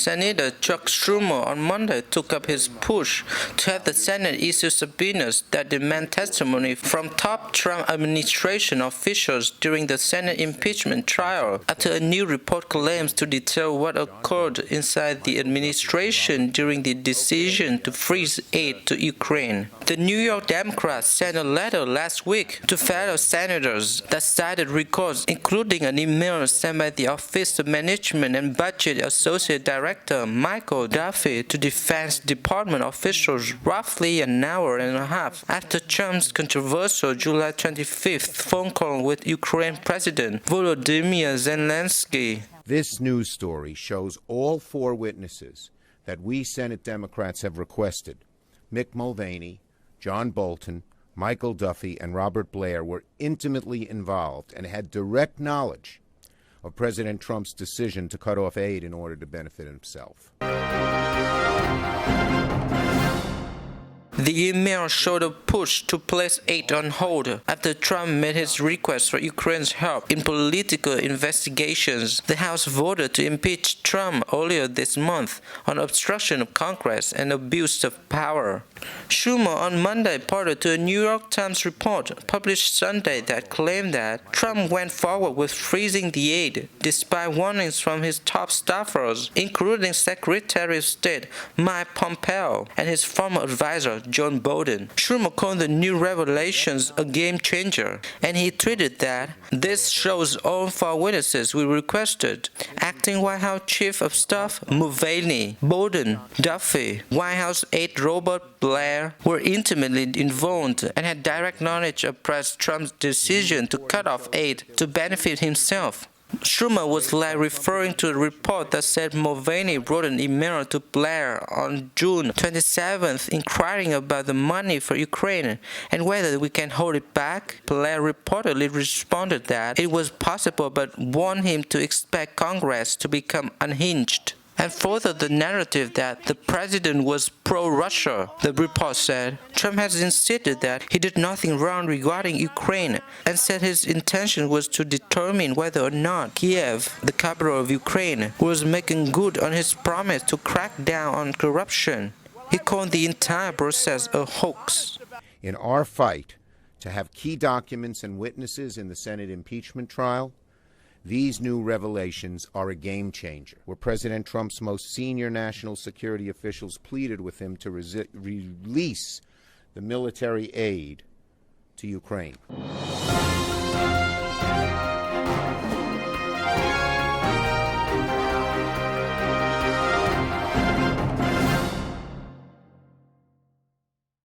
Senator Chuck Schumer on Monday took up his push to have the Senate issue subpoenas that demand testimony from top Trump administration officials during the Senate impeachment trial after a new report claims to detail what occurred inside the administration during the decision to freeze aid to Ukraine. The New York Democrats sent a letter last week to fellow senators that cited records including an email sent by the Office of Management and Budget Associate Director Michael Duffy to Defense Department officials roughly an hour and a half after Trump's controversial July 25th phone call with Ukraine President Volodymyr Zelensky. This news story shows all four witnesses that we Senate Democrats have requested, Mick Mulvaney, John Bolton, Michael Duffy, and Robert Blair, were intimately involved and had direct knowledge of President Trump's decision to cut off aid in order to benefit himself. The email showed a push to place aid on hold after Trump made his request for Ukraine's help in political investigations. The House voted to impeach Trump earlier this month on obstruction of Congress and abuse of power. Schumer on Monday pointed to a New York Times report published Sunday that claimed that Trump went forward with freezing the aid despite warnings from his top staffers, including Secretary of State Mike Pompeo and his former advisor John Bolton. Schumer called the new revelations a game changer, and he tweeted that this shows all four witnesses we requested: Acting White House Chief of Staff Mulvaney, Bolton, Duffy, White House aide Robert Blair were intimately involved and had direct knowledge of President Trump's decision to cut off aid to benefit himself. Schumer was referring to a report that said Mulvaney wrote an email to Blair on June 27th inquiring about the money for Ukraine and whether we can hold it back. Blair reportedly responded that it was possible but warned him to expect Congress to become unhinged, and furthered the narrative that the president was pro-Russia. The report said Trump has insisted that he did nothing wrong regarding Ukraine and said his intention was to determine whether or not Kiev, the capital of Ukraine, was making good on his promise to crack down on corruption. He called the entire process a hoax. In our fight to have key documents and witnesses in the Senate impeachment trial, these new revelations are a game changer, where President Trump's most senior national security officials pleaded with him to release the military aid to Ukraine.